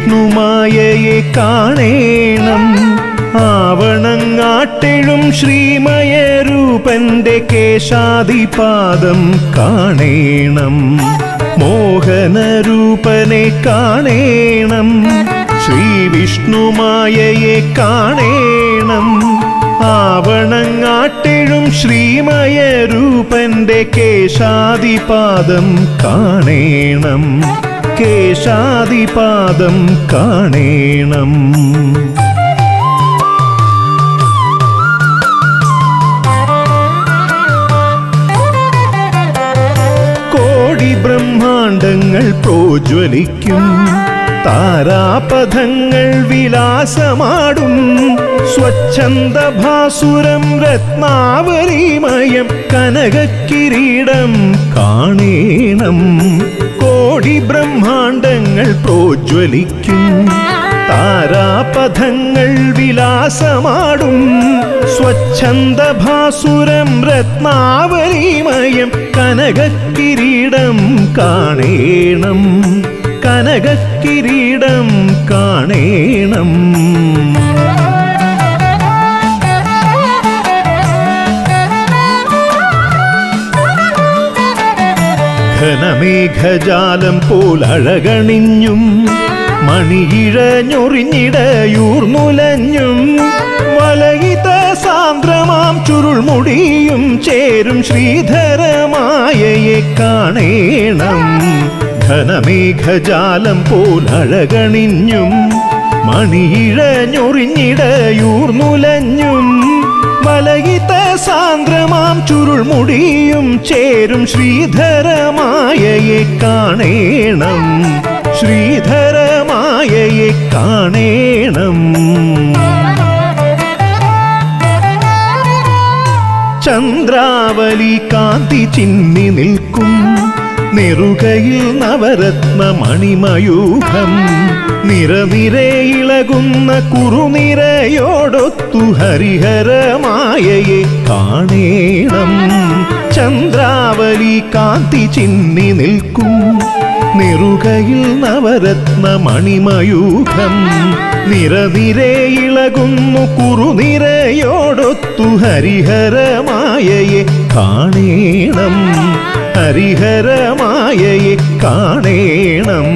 വിഷ്ണുമായയെ കാണേണം. ആവണങ്ങാട്ടെഴും ശ്രീമയരൂപന്റെ കേശാദിപാദം കാണേണം. മോഹനരൂപനെ കാണേണം. ശ്രീവിഷ്ണുമായയെ കാണേണം. ആവണങ്ങാട്ടെഴും ശ്രീമയരൂപന്റെ കേശാദിപാദം കാണേണം. കേശാദിപാദം കാണേണം. കോടി ബ്രഹ്മാണ്ടങ്ങൾ പ്രോജ്വലിക്കും. താരാപഥങ്ങൾ വിലാസമാടും. സ്വച്ഛന്ദഭാസുരം രത്നാവലിമയം കനകക്കിരീടം കാണേണം. കോടി ബ്രഹ്മാണ്ടങ്ങൾ പ്രോജ്വലിക്കും. താരാപഥങ്ങൾ വിലാസമാടും. സ്വച്ഛന്ദഭാസുരം രത്നാവലിമയം കനകക്കിരീടം കാണേണം. കനകക്കിരീടം കാണേണം. ഘനമേഘജാലം പോലഴകണിഞ്ഞും മണിയിഴഞ്ഞൊറിഞ്ഞിടയൂർന്നുലഞ്ഞും വലയിത സാന്ദ്രമാം ചുരുൾമുടിയും ചേരും ശ്രീധരമായയെ കാണേണം. ഘനമേഘജാലം പോലഴകണിഞ്ഞും മണിയിഴഞ്ഞൊറിഞ്ഞിടയൂർന്നുലഞ്ഞും വലയിത സാന്ദ്രമാം ചുരുൾമുടിയും ചേരും ശ്രീധരമായയെ കാണേണം. ശ്രീധരമായയെ കാണേണം. ചന്ദ്രാവലി കാന്തി ചിന്നി നിൽക്കും. നെറുകയിൽ നവരത്ന മണിമയൂഖം. നിറനിരെ ഇളകുന്ന കുറുനിരയോടൊത്തു ഹരിഹരമായയെ കാണേണം. ചന്ദ്രാവലി കാന്തി ചിന്നി നിൽക്കും. നെറുകയിൽ നവരത്ന മണിമയൂഖം. നിറനിരെ ഇളകുന്നു കുറുനിരയോടൊത്തു ഹരിഹരമായയെ കാണേണം. ഹരിഹരമായയെ കാണേണം.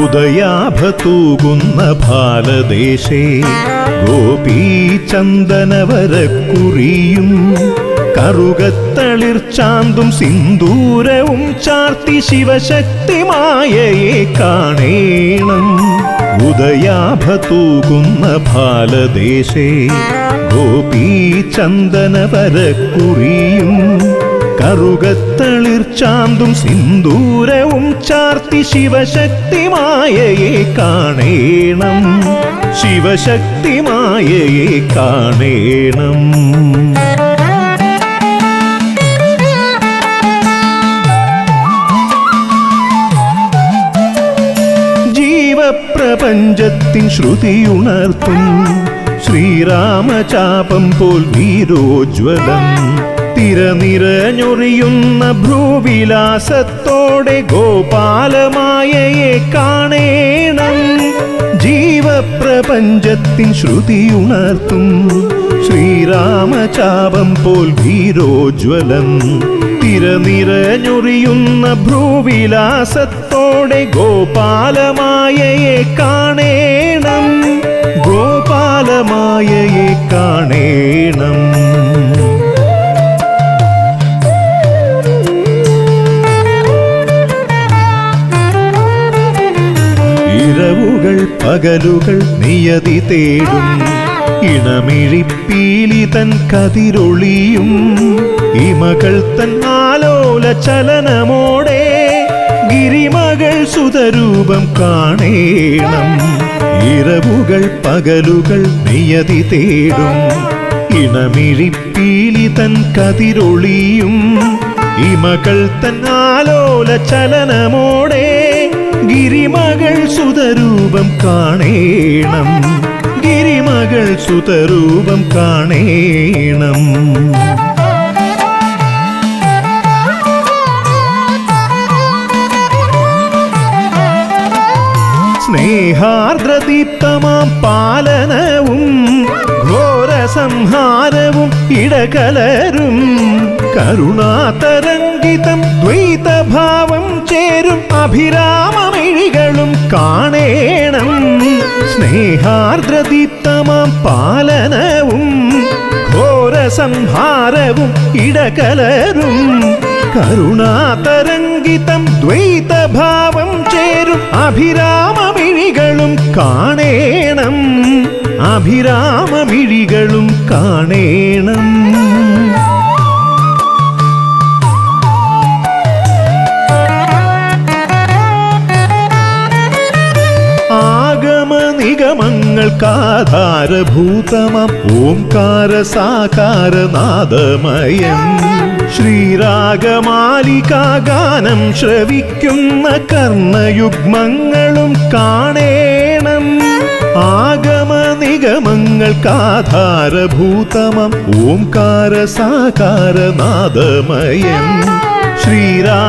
ഉദയാഭതൂകുന്ന ഭാലദേശേ ഗോപീചന്ദനവരക്കുറിയും കറുകത്തളിർച്ചാന്തും സിന്ദൂരവും ചാർത്തി ശിവശക്തിമായയെ കാണേണം. ഉദയാഭതൂകുന്ന ഭാലദേശേ ഗോപീചന്ദനവരക്കുറിയും കറുകത്തളിർച്ചാന്തും സിന്ദൂരവും ചാർത്തി ശിവശക്തിമായയെ കാണേണം. ശിവശക്തിമായയെ കാണേണം. ജീവപ്രപഞ്ചത്തിൻ ശ്രുതിയുണർത്തും ശ്രീരാമചാപം പോൽ വീരോജ്വലം. തിരനിറഞ്ഞൊറിയുന്ന ഭ്രൂവിലാസത്തോടെ ഗോപാലമായയെ കാണേണം. ജീവപ്രപഞ്ചത്തിൻ ശ്രുതിയുണർത്തും ശ്രീരാമചാപം പോൽ വീരോജ്വലം. തിരനിറഞ്ഞൊറിയുന്ന ഭ്രൂവിലാസത്തോടെ ഗോപാലമായയെ കാണേണം. ഗോപാലമായയെ കാണേണം. ഇരവുകൾ പകലുകൾ നിയതി തേടും ഇണമിഴിപ്പീലി തൻ കതിരൊളിയും ഇമകൾ തൻ ആലോല ചലനമോടെ ഗിരിമകൾ സുതരൂപം കാണേണം. ഇരവുകൾ പകലുകൾ നിയതി തേടും ഇണമിഴിപ്പീലി തൻ കതിരൊളിയും ഇമകൾ തൻ ആലോല ചലനമോടെ ഗിരിമകൾ സുതരൂപം കാണേണം. ഗിരിമകൾ സുതരൂപം കാണേണം. സ്നേഹാർദ്രദീപ്തമാം പാലനവും ഘോരസംഹാരവും ഇടകലരും കരുണാതരംഗിതം ദ്വൈതഭാവം ചേരും അഭിരാമമിഴികളും കാണേണം. സ്നേഹാർദ്രദീപ്തമാം പാലനവും ഘോരസംഹാരവും ഇടകലരും കരുണാതരംഗിതം ദ്വൈതഭാവം ചേരും അഭിരാമമിഴികളും കാണേണം. അഭിരാമമിഴികളും കാണേണം. നിഗമങ്ങൾക്കാധാരഭൂതമാം ഓംകാര സാകാരനാദമയം ശ്രീരാഗമാലികാഗാനം ശ്രവിക്കുന്ന കർണയുഗ്മങ്ങളും കാണേണം. ആഗമ നിഗമങ്ങൾക്കാധാരഭൂതമാം ഓംകാര സാകാരനാദമയം ശ്രീരാഗമാലികാഗാനം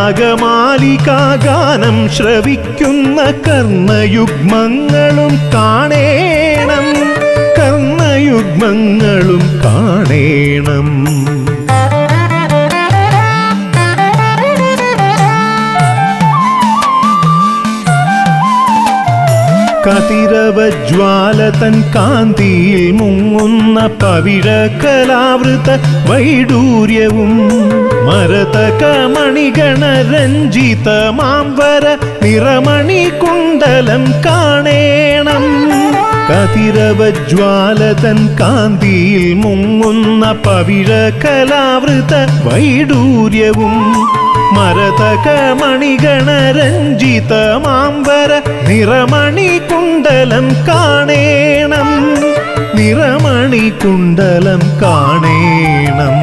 ശ്രവിക്കുന്ന കർണയുഗ്മങ്ങളും കാണേണം. കർണയുഗ്മങ്ങളും കാണേണം. കതിരവജ്വാലതൻ കാന്തിയിൽ മുങ്ങുന്ന പവിഴകലാവൃത വൈഡൂര്യവും മരതകമണിഗണരഞ്ജിതമാംബര നിറമണി കുണ്ടലം കാണേണം. കതിരവജ്വാലതൻ കാന്തിയിൽ മുങ്ങുന്ന പവിഴകലാവൃത വൈഡൂര്യവും മരതകമണിഗണരഞ്ജിതമാംബര നിറമണി കുണ്ടലം കാണേണം. നിറമണി കുണ്ടലം കാണേണം.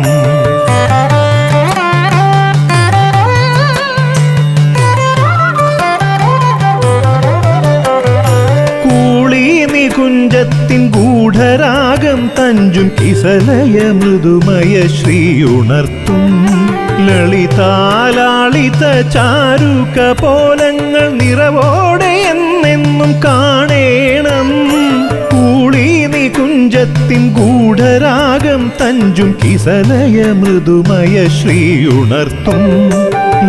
കുഞ്ചത്തിൻ ഗൂഢരാഗം തഞ്ചും കിസലയ മൃദുമയ ശ്രീയുണർത്തും ലളിതാലാളിത ചാരുകപോലങ്ങൾ നിറവോടെ എന്നെന്നും കാണേണം. കൂളീനി കുഞ്ചത്തിൻ ഗൂഢരാഗം തഞ്ചും കിസലയ മൃദുമയ ശ്രീയുണർത്തും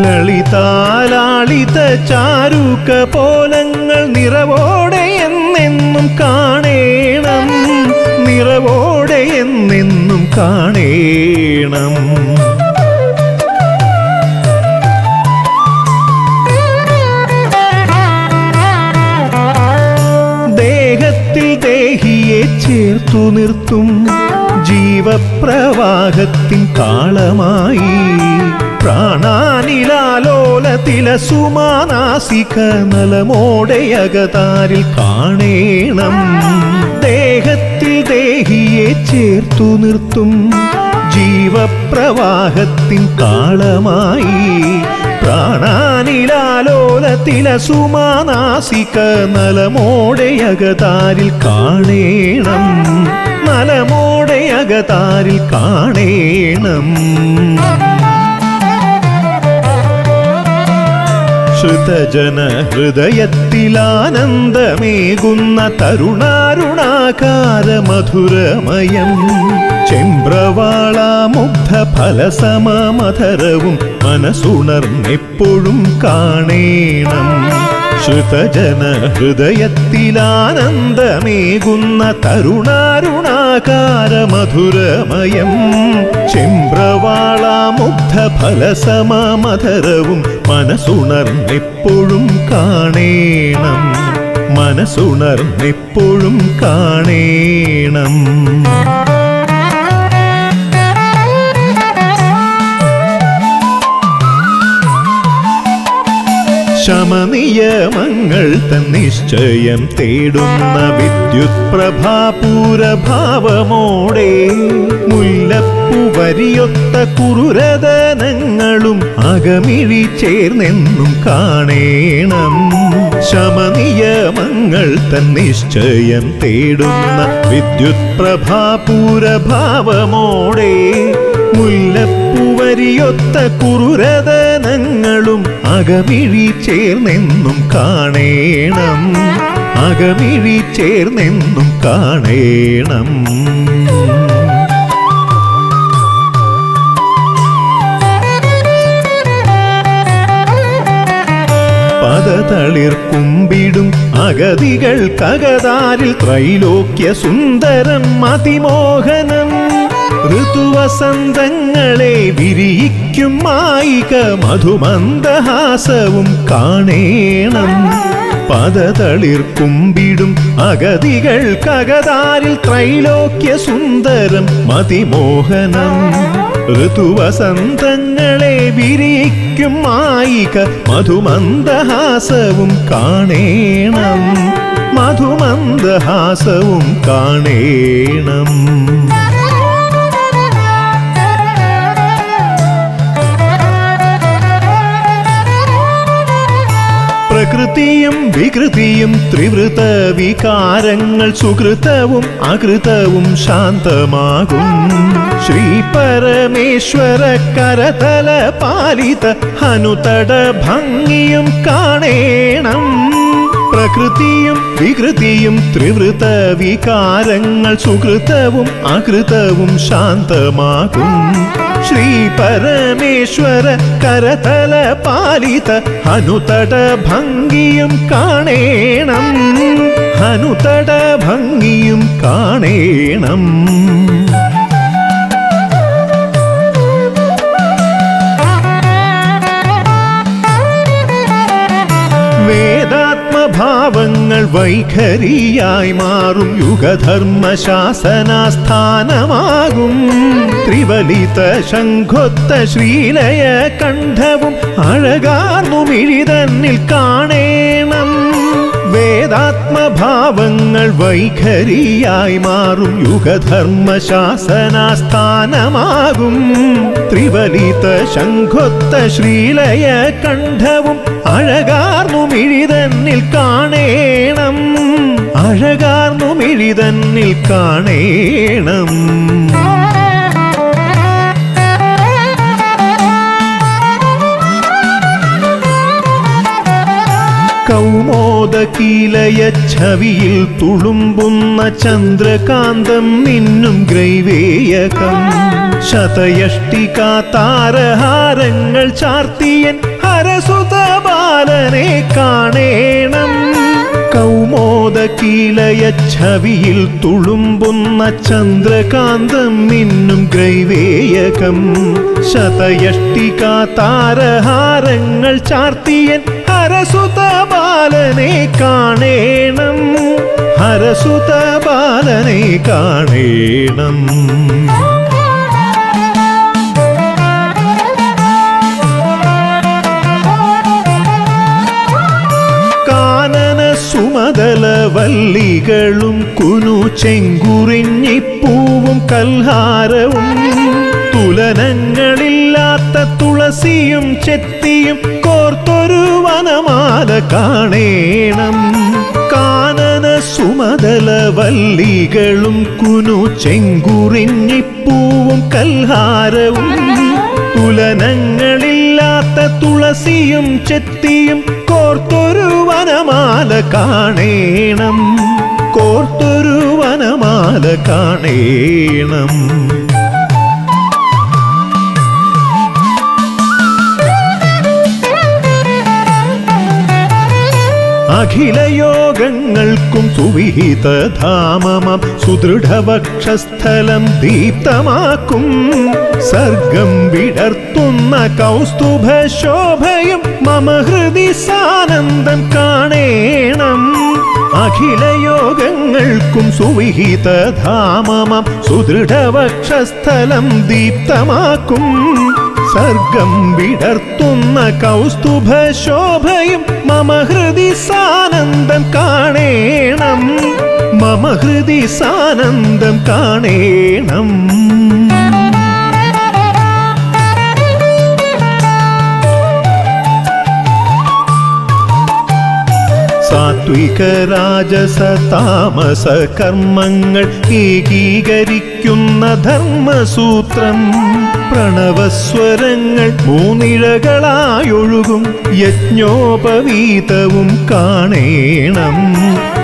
ലളിതാലാളിത ചാരുകപോലങ്ങൾ നിറവോടെ എന്നെന്നും കാണേണം. നിറവോടെ എന്നെന്നും കാണേണം. ദേഹത്തിൽ ദേഹിയെ ചേർത്തു നിർത്തും ജീവപ്രവാഹത്തിൻ കാളമായി പ്രാണാനിലാലോലതില സുമാനാസിക നലമോടെയകതാരിൽ കാണേണം. ദേഹത്തിൽ ദേഹിയെ ചേർത്തു നിർത്തും ജീവപ്രവാഹത്തിൻ കാളമായി പ്രാണാനിലാലോലതില സുമാനാസിക നലമോടെയകതാരിൽ കാണേണം. നലമോടെയകതാരിൽ കാണേണം. ശ്രുതജന ഹൃദയത്തിലാനന്ദമേകുന്ന തരുണാരുണാകാര മധുരമയം ചെമ്പ്രവാളാമുഗ്ധ ഫലസമമധരവും മനസ്സുണർന്നെപ്പോഴും കാണേണം. ശ്രുതജന ഹൃദയത്തിലാനന്ദമേകുന്ന തരുണാരുണാകാര മധുരമയം ചെമ്പ്രവാളാമുഗ്ധ ഫലസമമധരവും മനസ്സുണർന്നെപ്പോഴും കാണേണം. മനസ്സുണർന്നെപ്പോഴും കാണേണം. ശമനിയമങ്ങൾ തൻ നിശ്ചയം തേടുന്ന വിദ്യുത് പ്രഭാപൂരഭാവമോടെ മുല്ലപ്പൂ വരിയൊത്ത കുറുരതനങ്ങളും അകമിഴി ചേർന്നെന്നും കാണേണം. ശമനിയമങ്ങൾ തൻ നിശ്ചയം തേടുന്ന വിദ്യുത് പ്രഭാപൂരഭാവമോടെ മുല്ലപ്പൂ വരിയൊത്ത കുറുരതനങ്ങളും അകമിഴി ചേർന്നെന്നും കാണേണം. അകമിഴി ചേർന്നെന്നും കാണേണം. പദതളിർ കുമ്പിടും അഗതികൾക്കകതാരിൽ ത്രൈലോക്യ സുന്ദരം അതിമോഹനം. ഋതുവസന്തങ്ങളെ വിരിയിക്കും മായിക മധുമന്ദഹാസവും കാണേണം. പദതളിർ കുമ്പിടും അഗതികൾക്കകതാരിൽ ത്രൈലോക്യ സുന്ദരം മതിമോഹനം. ഋതുവസന്തങ്ങളെ വിരിയിക്കും മായിക മധുമന്ദഹാസവും കാണേണം. മധുമന്ദഹാസവും കാണേണം. പ്രകൃതിയും വികൃതിയും ത്രിവൃത വികാരങ്ങൾ സുകൃതവും അകൃതവും ശാന്തമാകും. ശ്രീ പരമേശ്വര കരതല പാലിത ഹനുതട ഭംഗിയും കാണേണം. പ്രകൃതിയും വികൃതിയും ത്രിവൃത വികാരങ്ങൾ സുകൃതവും അകൃതവും ശാന്തമാകും. ശ്രീ പരമേശ്വര കരതല പാലിത ഹനുതട ഭംഗിയും കാണേണം. ഹനുതട ഭംഗിയും കാണേണം. വേദാത്മഭാവങ്ങൾ വൈഖരിയായി മാറും യുഗധർമ്മ ശാസനാസ്ഥാനമാകും. ത്രിവലിത ശംഖൊത്ത ശ്രീലയ കണ്ഠവും അഴകാർന്നു മിഴിതന്നിൽ കാണേണം. വേദാത്മഭാവങ്ങൾ വൈഖരിയായി മാറും യുഗധർമ്മ ശാസനാസ്ഥാനമാകും. ത്രിവലിത ശംഖൊത്ത ശ്രീലയ കണ്ഠവും അഴകാർന്നു മിഴിതന്നിൽ കാണേണം. അഴകാർന്നു മിഴിതന്നിൽ കാണേണം. കൗമോദകീലയ ഛവിയിൽ തുളുമ്പുന്ന ചന്ദ്രകാന്തം മിന്നും ഗ്രൈവേയകം. ശതയഷ്ടികാ താരഹാരങ്ങൾ ചാർത്തിയൻ ഹരസുത ബാലനെ കാണേണം. കൗമോദകീലയ ഛവിയിൽ തുളുമ്പുന്ന ചന്ദ്രകാന്തം മിന്നും ഗ്രൈവേയകം. ശതയഷ്ടികാ താരഹാരങ്ങൾ ചാർത്തിയൻ ഹരസുത ബാലനെ കാണേണം. ഹരസുത ബാലനെ കാണേണം. സുമതല വല്ലികളും കുനു ചെങ്കുറിഞ്ഞിപ്പൂവും കൽഹാരവും തുലനങ്ങളില്ലാത്ത തുളസിയും ചെത്തിയും കോർത്തൊരു വനമാല കാണേണം. കാനന സുമതല വല്ലികളും കുനു ചെങ്കുറിഞ്ഞിപ്പൂവും കൽഹാരവും തുലനങ്ങളില്ലാത്ത തുളസിയും ചെത്തിയും കോർത്തൊരു വനമാല കാണേണം. കോർത്തൊരു വനമാല കാണേണം. അഖിലയോഗങ്ങൾക്കും സുവിഹിത ധാമമം സുദൃഢവക്ഷസ്ഥലം ദീപ്തമാക്കും. സർഗം വിടർത്തുന്ന കൗസ്തുഭ ശോഭയും മമ ഹൃദി സാനന്ദം കാണേണം. അഖിലയോഗങ്ങൾക്കും സുവിഹിത ധാമമം സുദൃഢവക്ഷസ്ഥലം ദീപ്തമാക്കും. സർഗം വിടർത്തുന്ന കൗസ്തുഭ ശോഭയും മമ ഹൃദി സാനന്ദം കാണേണം. മമ ഹൃദി സാനന്ദം കാണേണം. സാത്വിക രാജസ താമസ കർമ്മങ്ങൾ ഏകീകരിക്കുന്ന ധർമ്മസൂത്രം. പ്രണവസ്വരങ്ങൾ മൂന്നിഴകളായൊഴുകും യജ്ഞോപവീതവും കാണേണം.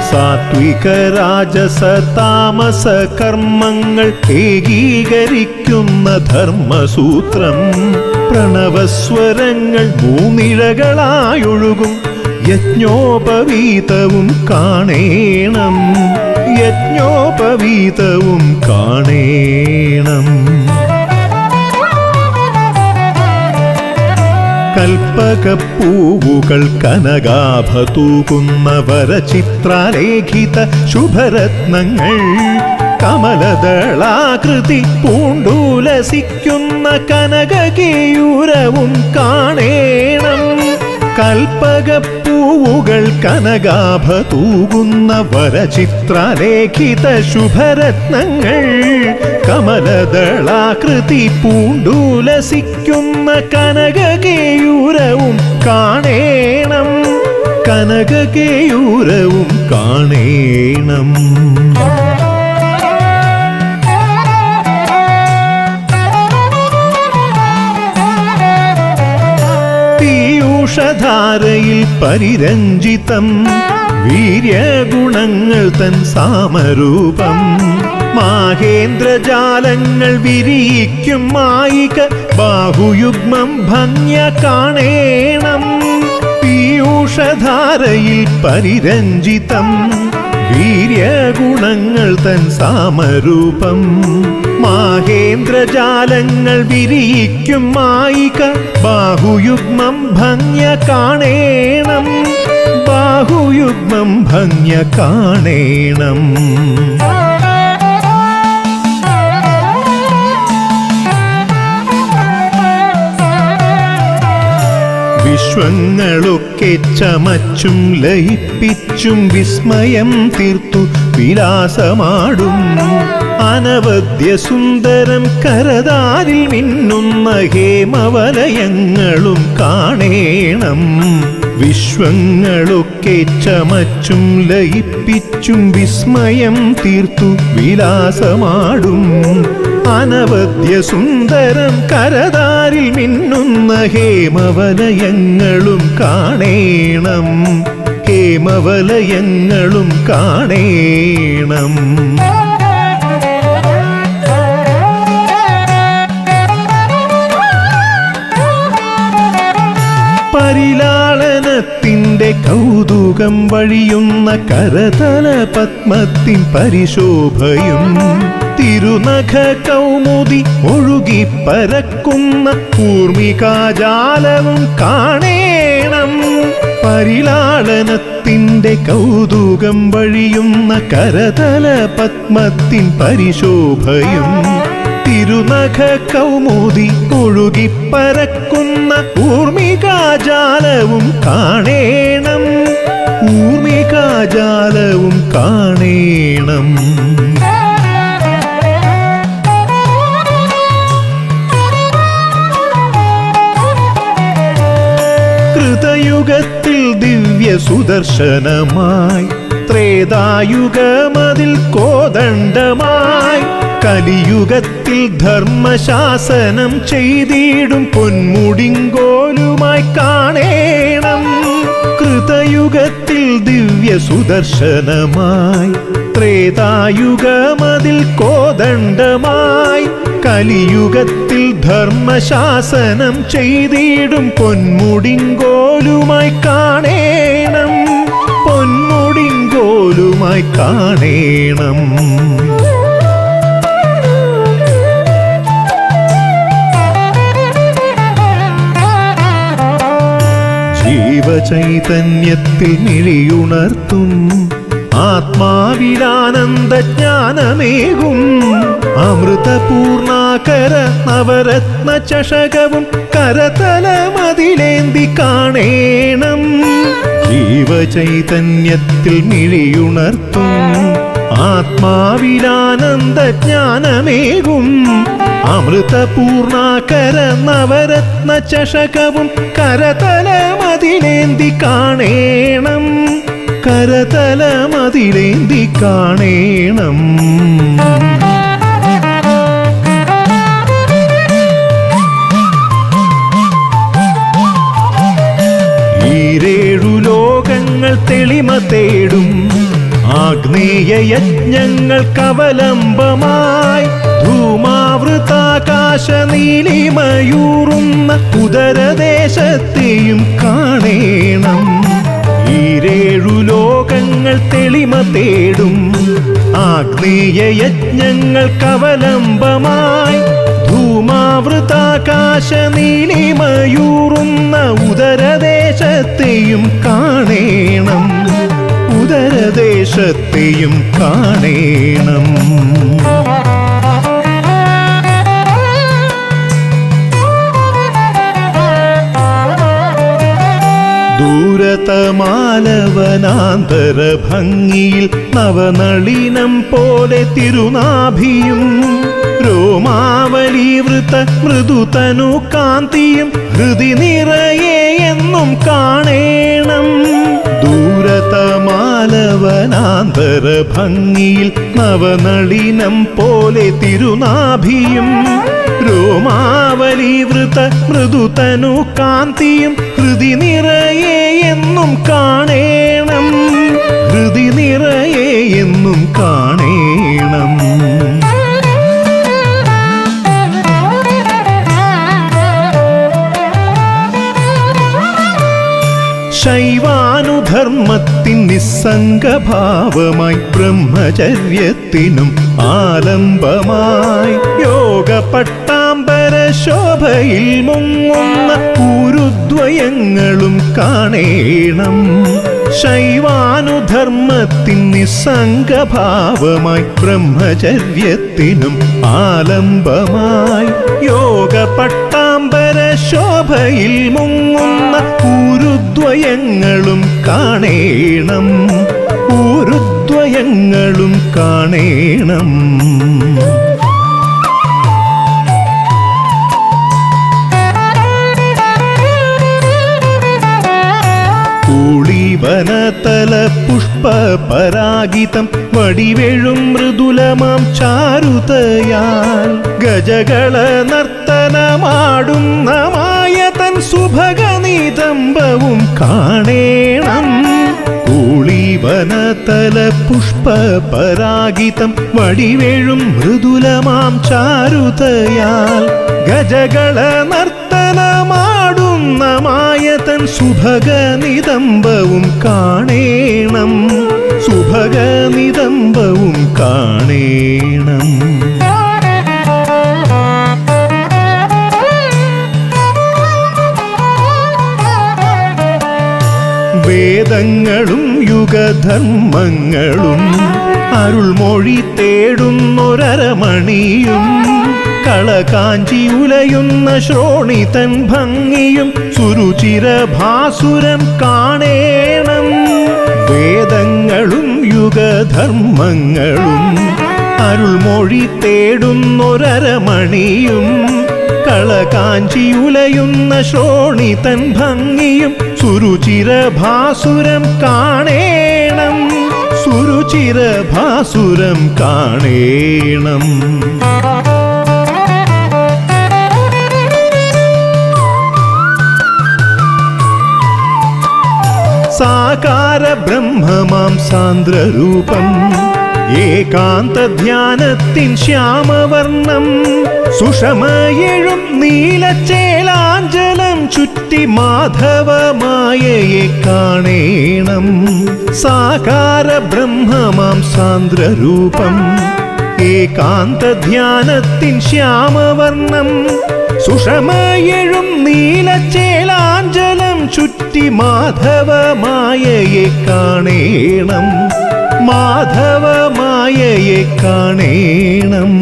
സാത്വിക രാജസ താമസ കർമ്മങ്ങൾ ഏകീകരിക്കുന്ന ധർമ്മസൂത്രം. പ്രണവസ്വരങ്ങൾ മൂന്നിഴകളായൊഴുകും യജ്ഞോപവീതവും കാണേണം. യജ്ഞോപവീതവും കാണേണം. കൽപ്പകപ്പൂവുകൾ കനകാഭ തൂകുന്ന വരചിത്രാലേഖിത ശുഭരത്നങ്ങൾ കമലദളാകൃതി പൂണ്ടുലസിക്കുന്ന കനകകേയൂരവും കാണേണം. കൽപ്പകപ്പൂവുകൾ കനകാഭ തൂകുന്ന വരചിത്രാലേഖിത ശുഭരത്നങ്ങൾ കമലദളാകൃതി പൂണ്ടുലസിക്കുന്ന കനകകേയൂരവും കാണേണം. കനകകേയൂരവും കാണേണം. പീയൂഷധാരയിൽ പരിരഞ്ജിതം വീര്യഗുണങ്ങൾ തൻ സാമരൂപം. മാഹേന്ദ്രജാലങ്ങൾ വിരിയിക്കും മായിക ബാഹുയുഗ്മം ഭംഗ്യ കാണേണം. പീയൂഷധാരയിൽ പരിരഞ്ജിതം വീര്യഗുണങ്ങൾ തൻ സാമരൂപം. മാഹേന്ദ്രജാലങ്ങൾ വിരിയിക്കും മായിക ബാഹുയുഗ്മം ഭംഗ്യ കാണേണം. ബാഹുയുഗ്മം ഭംഗ്യ കാണേണം. വിശ്വങ്ങളൊക്കെ ചമച്ചും ലയിപ്പിച്ചും വിസ്മയം തീർത്തു വിലാസമാടും അനവദ്യ സുന്ദരം കരതാരിൽ മിന്നുന്ന ഹേമവലയങ്ങളും കാണേണം. വിശ്വങ്ങളൊക്കെ ചമച്ചും ലയിപ്പിച്ചും വിസ്മയം തീർത്തു വിലാസമാടും അനവദ്യ സുന്ദരം കരതാരിൽ മിന്നുന്ന ഹേമവലയങ്ങളും കാണേണം. ഹേമവലയങ്ങളും കാണേണം. പരിലാളനത്തിൻ്റെ കൗതുകം വഴിയുന്ന കരതല പത്മത്തിൻ പരിശോഭയും തിരുനഖ കൗമുദി ഒഴുകി പരക്കുന്ന കൂർമികാജാലവും കാണേണം. പരിലാളനത്തിൻ്റെ കൗതുകം വഴിയുന്ന കരതല പത്മത്തിൻ പരിശോഭയും തിരുനഖ കൗമുദി ഒഴുകി പരക്കുന്ന ഊർമികാജാലവും കാണേണം. ഊർമികാജാലവും കാണേണം. കൃതയുഗത്തിൽ ദിവ്യ സുദർശനമായി ത്രേതായുഗമതിൽ കോദണ്ഡമായി കലിയുഗത്തിൽ ധർമ്മശാസനം ചെയ്തിടും പൊന്മുടിങ്കോലുമായി കാണേണം. കൃതയുഗത്തിൽ ദിവ്യ സുദർശനമായി ത്രേതായുഗമതിൽ കോദണ്ഡമായി കലിയുഗത്തിൽ ധർമ്മശാസനം ചെയ്തിടും പൊന്മുടിങ്കോലുമായി കാണേണം. പൊന്മുടിങ്കോലുമായി കാണേണം. ജീവചൈതന്യത്തിൽ മിഴിയുണർത്തും ആത്മാവിലാനന്ദജ്ഞാനമേകും അമൃതപൂർണാകര നവരത്ന ചഷകവും കരതലമതിലേന്തി കാണേണം. ജീവചൈതന്യത്തിൽ മിഴിയുണർത്തും ആത്മാവിലാനന്ദജ്ഞാനമേകും അമൃതപൂർണാകര നവരത്ന ചഷകവും കരതലമതിലേന്തി കാണേണം. കരതലമതിലേന്തി കാണേണം. തെളിമ തേടും ആഗ്നേയയജ്ഞങ്ങൾക്കവലംബമായി ധൂമാവൃതാകാശ നീലിമയൂറുന്ന ഉദരദേശത്തെയും കാണേണം. ഈരേഴു ലോകങ്ങൾ തെളിമ തേടും ആഗ്നേയയജ്ഞങ്ങൾക്കവലംബമായി ധൂമാവൃതാകാശ നീലിമയൂറുന്ന ഉദരദേശത്തെയും കാണേണം. ഉദരദേശത്തെയും കാണേണം. ദൂരതമാലവനാന്തര ഭംഗിയിൽ നവനളിനം പോലെ തിരുനാഭിയും രോമാവലീവൃത മൃദുതനു കാന്തിയും ഹൃദി നിറയെ എന്നും കാണേണം. ദൂരതമാലവനാന്തര ഭംഗിയിൽ നവനളിനം പോലെ തിരുനാഭിയും രോമാവലീവൃത മൃദുതനു കാന്തിയും ഹൃദി നിറയെ എന്നും കാണേണം. ഹൃദി നിറയെ എന്നും കാണേണം. ശൈവാനുധർമ്മത്തിൻ നിസ്സംഗഭാവമായി ബ്രഹ്മചര്യത്തിനും ആലംബമായി യോഗ പട്ടാംബര ശോഭയിൽ മുങ്ങുന്ന ഊരുദ്വയങ്ങളും കാണേണം. ശൈവാനുധർമ്മത്തിൻ നിസ്സംഗഭാവമായി ബ്രഹ്മചര്യത്തിനും ആലംബമായി യോഗ പട്ടാംബര ശോഭയിൽ മുങ്ങുന്ന ഊരുദ്വയങ്ങളും കാണേണം. ഊരുദ്വയങ്ങളും കാണേണം. വനതല പുഷ്പ പരാഗിതം വടിവെഴും മൃദുലമാം ചാരുതയാൽ ഗജകള നർത്തനമാടുന്ന മായതൻ സുഭഗനിതംബവും കാണേണം. കൂളിവനതല പുഷ്പ പരാഗിതം വടിവെഴും മൃദുലമാം ചാരുതയാൽ ഗജകള നർത്തനമാടുന്ന മായതൻ സുഭഗനിതംബവും കാണേണം. സുഭഗനിതംബവും കാണേണം. വേദങ്ങളും യുഗധർമ്മങ്ങളും അരുൾമൊഴി തേടുന്നൊരരമണിയും കളകാഞ്ചി ഉലയുന്ന ശ്രോണിതൻ ഭംഗിയും സുരുചിരഭാസുരം കാണേണം. വേദങ്ങളും യുഗധർമ്മങ്ങളും അരുൾമൊഴി തേടുന്നൊരരമണിയും കളകാഞ്ചി ഉലയുന്ന ശ്രോണിതൻ ഭംഗിയും സുരുചിരഭാസുരം കാണേണം. സുരുചിരഭാസുരം കാണേണം. സാകാര ബ്രഹ്മമാം സാന്ദ്രരൂപം ഏകാന്ത ധ്യാനത്തിൻ ശ്യാമവർണം സുഷമയെഴും നീലച്ചേലാഞ്ചലം ചുറ്റി മാധവമായയെ കാണേണം. സാകാര ബ്രഹ്മമാം സാന്ദ്രരൂപം ഏകാന്ത ധ്യാനത്തിൻ ശ്യാമവർണം സുഷമയെഴും നീലച്ചേലാഞ്ചലം ചുറ്റി മാധവമായയെ കാണേണം. മാധവമായയെ കാണേണം.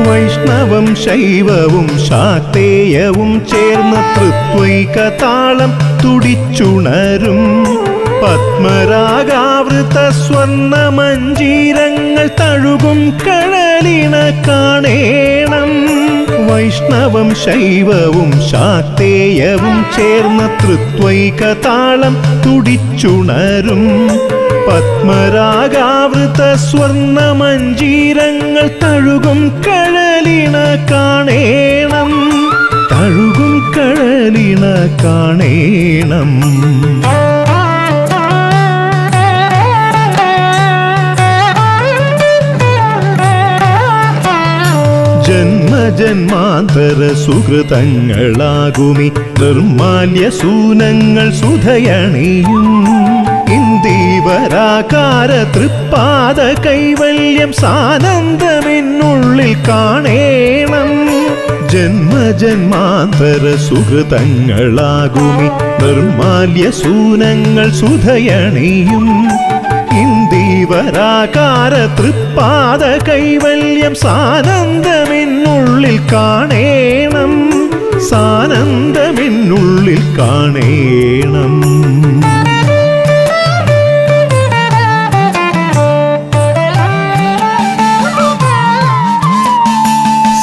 വൈഷ്ണവം ശൈവവും ശാക്തേയവും ചേർന്ന തൃത്വൈകതാളം തുടിച്ചുണരും പത്മരാഗാവൃത സ്വർണ്ണമഞ്ജീരങ്ങൾ തഴുകും കഴലിണ കാണേണം. വൈഷ്ണവം ശൈവവും ശാക്തേയവും ചേർന്ന തൃത്വൈകതാളം തുടിച്ചുണരും പത്മരാഗാവൃത സ്വർണമഞ്ജീരങ്ങൾ തഴുകും കഴലിണ കാണേണം, തഴുകും കഴലിണ കാണേണം. ജന്മജന്മാന്തര സുഹൃതങ്ങളാകുമി നിർമാല്യ സൂനങ്ങൾ സുധയണിയും. ഇന്ദീവരാകാര തൃപ്പാദ കൈവല്യം സാനന്ദമെന്നുള്ളിൽ കാണേണം. ജന്മജന്മാന്തര സുഹൃതങ്ങളാകുമി നിർമാല്യ സൂനങ്ങൾ സുധയണിയും. ഇന്ദീവരാകാര തൃപ്പാദ കൈവല്യം സാനന്ദമെന്നുള്ളിൽ കാണേണം, സാനന്ദമെന്നുള്ളിൽ കാണേണം.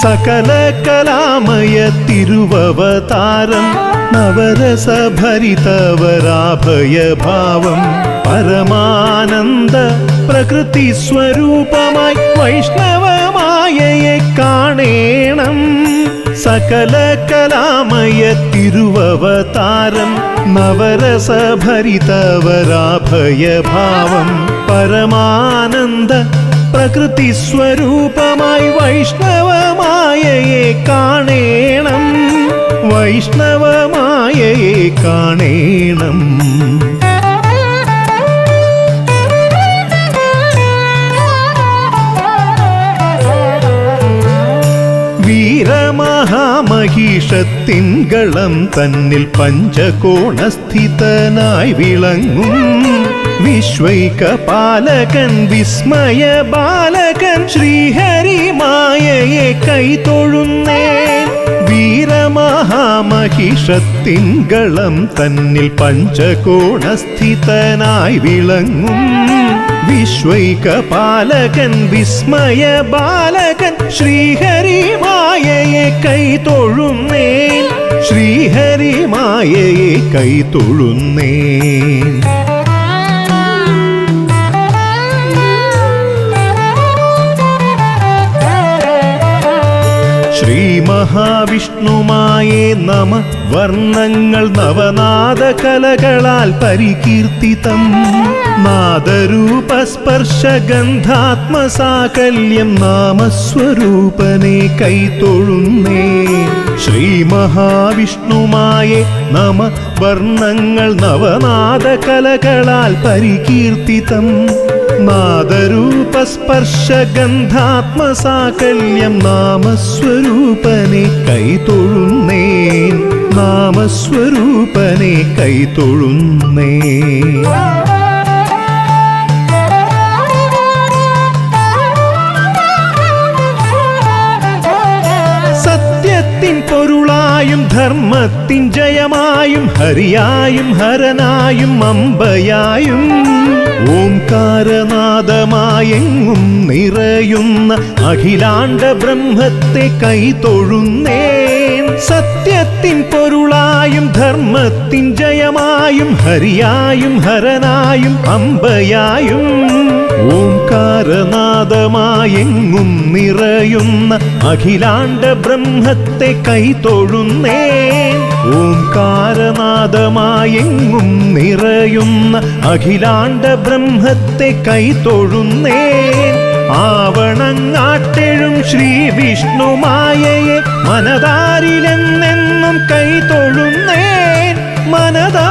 സകല കലാമയ തിരുവവതാരം നവരസഭരിതവരാഭയഭാവം പരമാനന്ദ പ്രകൃതി സ്വരൂപമായി വൈഷ്ണവമായയെ കാണേണം. സകല കലാമയ തിരുവവതാരം നവരസഭരിതവരാഭയഭാവം പരമാനന്ദ പ്രകൃതി സ്വരൂപമായി വൈഷ്ണവമായയെ കാണേണം, വൈഷ്ണവമായയെ കാണേണം. വീരമഹാമഹിഷത്തിൻകളം തന്നിൽ പഞ്ചകോണസ്ഥിതനായി വിളങ്ങും വിശ്വൈകപാലകൻ വിസ്മയ ബാലകൻ ശ്രീഹരിമായയെ കൈതൊഴുന്നേൻ. വീരമഹാമഹിഷത്തിൻകളം തന്നിൽ പഞ്ചകോണസ്ഥിതനായി വിളങ്ങും വിശ്വൈകപാലകൻ വിസ്മയ ബാലകൻ ശ്രീഹരിമായയെ കൈതൊഴുന്നേൻ, ശ്രീഹരിമായയെ കൈതൊഴുന്നേൻ. ശ്രീ മഹാവിഷ്ണുമായേ നമ. വർണ്ണങ്ങൾ നവനാദ കലകളാൽ പരികീർത്തിതം. നാദരൂപസ്പർശഗന്ധാത്മസാകല്യം നാമസ്വരൂപനെ കൈതൊഴുന്നേ. ശ്രീ മഹാവിഷ്ണുമായേ നമ. വർണ്ണങ്ങൾ നവനാദ കലകളാൽ പരികീർത്തിതം. നാദരൂപസ്പർശഗന്ധാത്മസാകല്യം നാമസ്വരൂപനെ കൈതൊഴുന്നേൻ, നാമസ്വരൂപനെ കൈതൊഴുന്നേ. സത്യത്തിൻ പൊരുളായും ധർമ്മത്തിൻ ജയമായും ഹരിയായും ഹരനായും അമ്പയായും ഓംകാരനാദമായെങ്ങും നിറയുന്ന അഖിലാണ്ട ബ്രഹ്മത്തെ കൈതൊഴുന്നേൻ. സത്യത്തിൻ പൊരുളായും ധർമ്മത്തിൻ ജയമായും ഹരിയായും ഹരനായും അമ്പയായും ഓംകാരനാദമായെങ്ങും നിറയുന്ന അഖിലാണ്ട ബ്രഹ്മത്തെ കൈതൊഴുന്നേൻ. ഓംകാരനാദമായെങ്ങും നിറയുന്ന അഖിലാണ്ട ബ്രഹ്മത്തെ കൈതൊഴുന്നേൻ. ആവണങ്ങാട്ടെഴും ശ്രീ വിഷ്ണുമായയെ മനതാരിലെന്നെന്നും കൈതൊഴുന്നേൻ, മനതാ